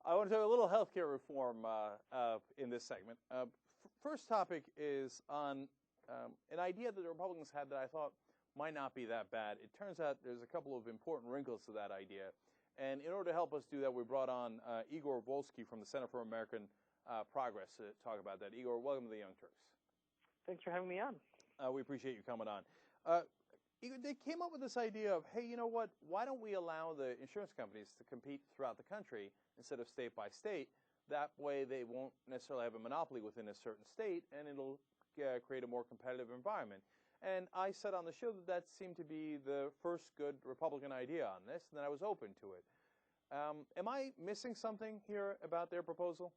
I want to talk a little healthcare reform in this segment. First topic is on an idea that the Republicans had that I thought might not be that bad. It turns out there's a couple of important wrinkles to that idea. And in order to help us do that, we brought on Igor Volsky from the Center for American Progress to talk about that. Igor, welcome to the Young Turks. Thanks for having me on. We appreciate you coming on. Igor, they came up with this idea of, hey, you know what, why don't we allow the insurance companies to compete throughout the country instead of state by state? That way they won't necessarily have a monopoly within a certain state, and it'll create a more competitive environment. And I said on the show that that seemed to be the first good Republican idea on this, and that I was open to it. Am I missing something here about their proposal?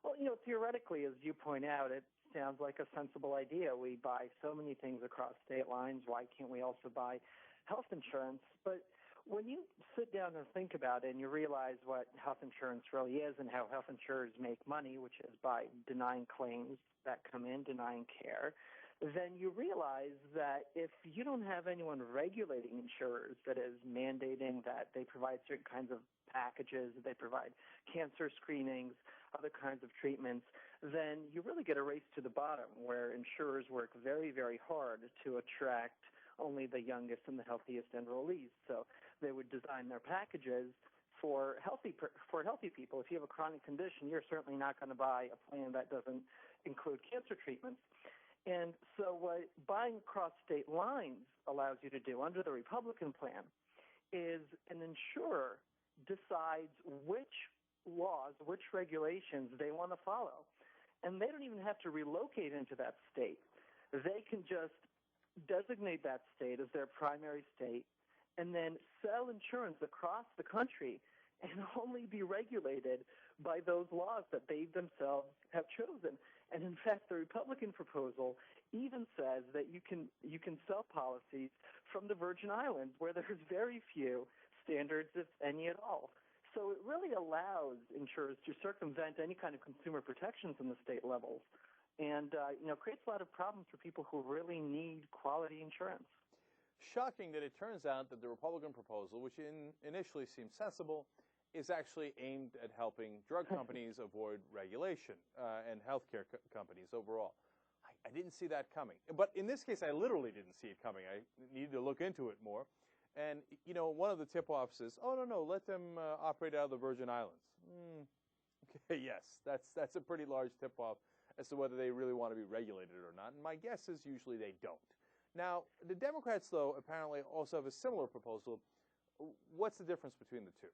Well, theoretically, as you point out, it sounds like a sensible idea. We buy so many things across state lines. Why can't we also buy health insurance? But when you sit down and think about it and you realize what health insurance really is and how health insurers make money, which is by denying claims that come in, denying care, then you realize that if you don't have anyone regulating insurers, that is mandating that they provide certain kinds of packages, they provide cancer screenings, other kinds of treatments, then you really get a race to the bottom where insurers work very, very hard to attract only the youngest and the healthiest enrollees. So they would design their packages for healthy people. If you have a chronic condition, you're certainly not going to buy a plan that doesn't include cancer treatments. And so what buying across state lines allows you to do under the Republican plan is an insurer decides which laws, which regulations they want to follow. And they don't even have to relocate into that state. They can just designate that state as their primary state and then sell insurance across the country and only be regulated by those laws that they themselves have chosen. And in fact, the Republican proposal even says that you can sell policies from the Virgin Islands where there's very few standards, if any at all. So it really allows insurers to circumvent any kind of consumer protections in the state levels and creates a lot of problems for people who really need quality insurance. Shocking that it turns out that the Republican proposal, which initially seemed sensible, is actually aimed at helping drug companies avoid regulation and healthcare companies overall. I didn't see that coming. But in this case, I literally didn't see it coming. I needed to look into it more. And, one of the tip-offs is, oh, no, let them operate out of the Virgin Islands. Okay, yes, that's a pretty large tip-off as to whether they really want to be regulated or not. And my guess is usually they don't. Now, the Democrats, though, apparently also have a similar proposal. What's the difference between the two?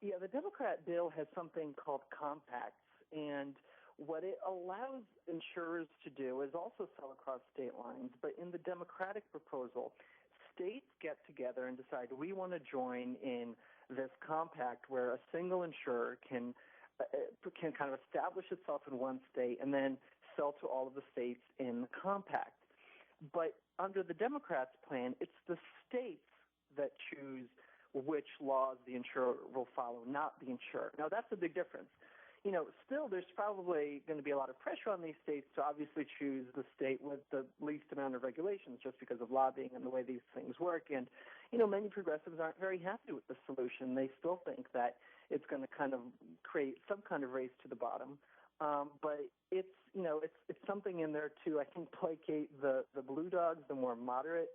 Yeah, the Democrat bill has something called compacts, and what it allows insurers to do is also sell across state lines, but in the Democratic proposal, states get together and decide we want to join in this compact where a single insurer can kind of establish itself in one state and then sell to all of the states in the compact. But under the Democrats' plan, it's the states that choose which laws the insurer will follow, not the insurer. Now, that's a big difference. Still there's probably going to be a lot of pressure on these states to obviously choose the state with the least amount of regulations just because of lobbying and the way these things work. And, many progressives aren't very happy with the solution. They still think that it's going to kind of create some kind of race to the bottom. But it's something in there to, I think, placate the blue dogs, the more moderate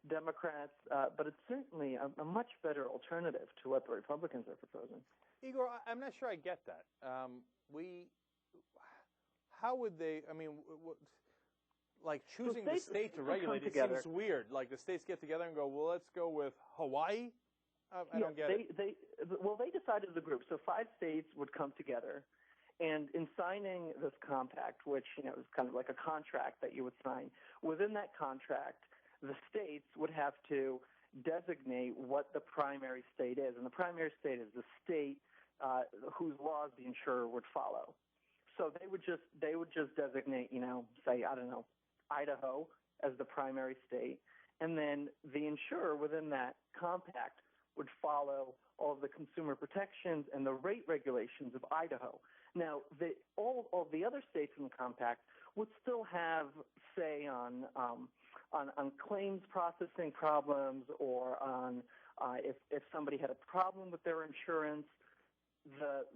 Democrats, but it's certainly a much better alternative to what the Republicans are proposing. Igor, I'm not sure I get that. How would they, like choosing the state to regulate it seems weird. Like the states get together and go, well, let's go with Hawaii? I don't get it. They decided as a group. So 5 states would come together. And in signing this compact, which, is kind of like a contract that you would sign, within that contract, the states would have to designate what the primary state is. And the primary state is the state whose laws the insurer would follow. So they would just designate, say, I don't know, Idaho as the primary state. And then the insurer within that compact would follow all of the consumer protections and the rate regulations of Idaho. Now, all the other states in the compact would still have say on claims processing problems or on if somebody had a problem with their insurance.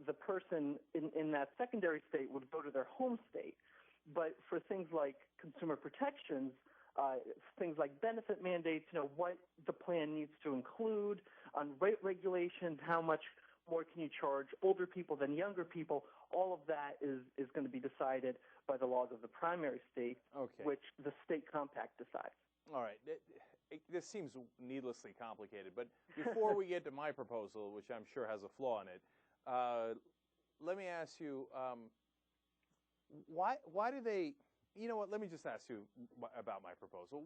the person in that secondary state would go to their home state. But for things like consumer protections, things like benefit mandates, what the plan needs to include on rate regulations, how much more can you charge older people than younger people, all of that is going to be decided by the laws of the primary state, which the state compact decides. All right. This seems needlessly complicated, but before we get to my proposal, which I'm sure has a flaw in it, let me ask you, why do they, let me just ask you about my proposal.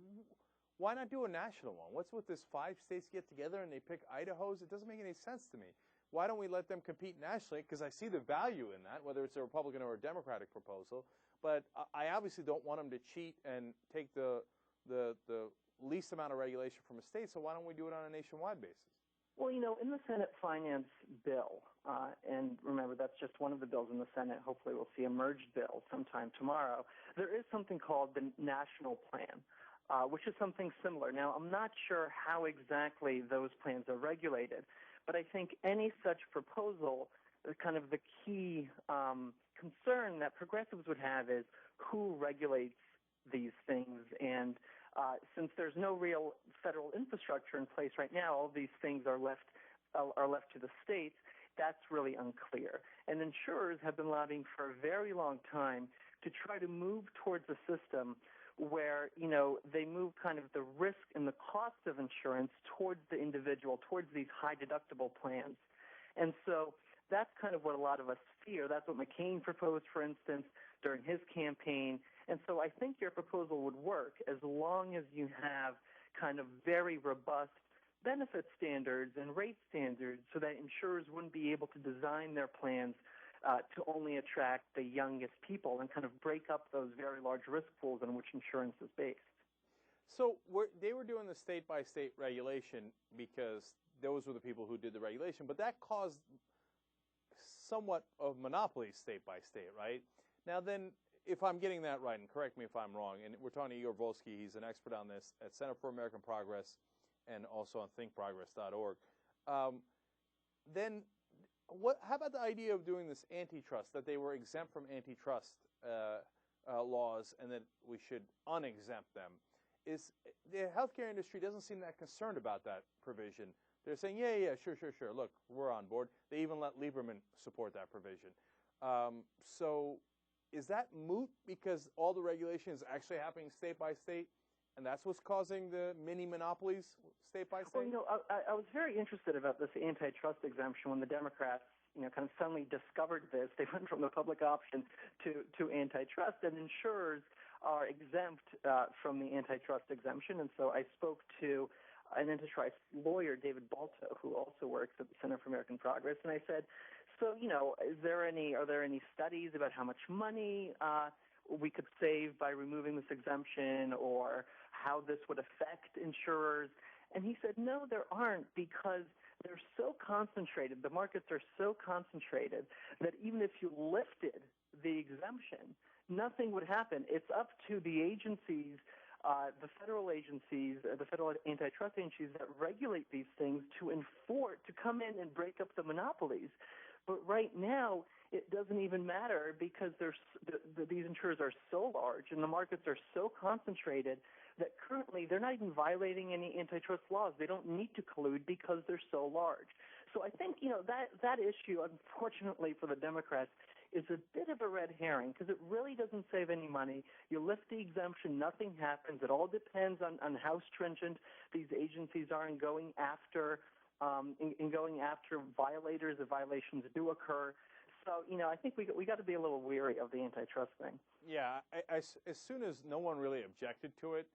Why not do a national one? What's with this 5 states get together and they pick Idaho's? It doesn't make any sense to me. Why don't we let them compete nationally? Because I see the value in that, whether it's a Republican or a Democratic proposal. But I obviously don't want them to cheat and take the least amount of regulation from a state, so why don't we do it on a nationwide basis? Well, in the Senate Finance bill, and remember that's just one of the bills in the Senate, hopefully we'll see a merged bill sometime tomorrow, there is something called the National Plan, which is something similar. Now, I'm not sure how exactly those plans are regulated, but I think any such proposal, kind of the key concern that progressives would have is who regulates these things. And since there's no real federal infrastructure in place right now, all these things are left to the states. That's really unclear. And insurers have been lobbying for a very long time to try to move towards a system where, they move kind of the risk and the cost of insurance towards the individual, towards these high deductible plans. And so that's kind of what a lot of us fear. That's what McCain proposed, for instance, during his campaign. And so I think your proposal would work as long as you have kind of very robust benefit standards and rate standards so that insurers wouldn't be able to design their plans to only attract the youngest people and kind of break up those very large risk pools on which insurance is based. So they were doing the state-by-state regulation because those were the people who did the regulation, but that caused somewhat of monopolies state by state, right? Now then, if I'm getting that right, and correct me if I'm wrong, and we're talking to Igor Volsky, he's an expert on this at Center for American Progress and also on ThinkProgress.org. Then how about the idea of doing this antitrust, that they were exempt from antitrust laws and that we should unexempt them? The healthcare industry doesn't seem that concerned about that provision. They're saying, yeah, sure. Look, we're on board. They even let Lieberman support that provision. So is that moot because all the regulation is actually happening state by state, and that's what's causing the mini monopolies state by state? Well, I was very interested about this antitrust exemption when the Democrats, kind of suddenly discovered this. They went from the public option to antitrust, and insurers are exempt from the antitrust exemption. And so I spoke to an antitrust lawyer, David Balto, who also works at the Center for American Progress, and I said, so, are there any studies about how much money we could save by removing this exemption or how this would affect insurers? And he said, no, there aren't, because they're so concentrated, the markets are so concentrated that even if you lifted the exemption, nothing would happen. It's up to the agencies, the federal agencies, the federal antitrust agencies that regulate these things to come in and break up the monopolies. But right now, it doesn't even matter because these insurers are so large and the markets are so concentrated that currently they're not even violating any antitrust laws. They don't need to collude because they're so large. So I think, that issue, unfortunately for the Democrats, is a bit of a red herring because it really doesn't save any money. You lift the exemption, nothing happens. It all depends on how stringent these agencies are in going after violators if violations do occur. So, I think we got to be a little weary of the antitrust thing. Yeah, as soon as no one really objected to it,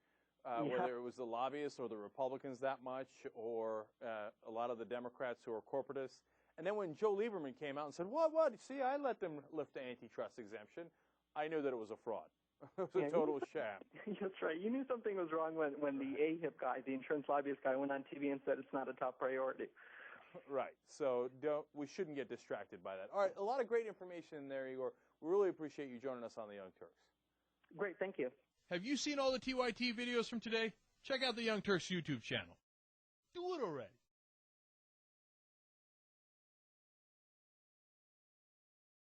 whether it was the lobbyists or the Republicans that much or a lot of the Democrats who are corporatists. And then when Joe Lieberman came out and said, what? See, I let them lift the antitrust exemption, I knew that it was a fraud. It was a total sham. That's right. You knew something was wrong when the AHIP guy, the insurance lobbyist guy, went on TV and said it's not a top priority. Right. So we shouldn't get distracted by that. All right. A lot of great information in there, Igor. We really appreciate you joining us on the Young Turks. Great. Thank you. Have you seen all the TYT videos from today? Check out the Young Turks YouTube channel. Do it already.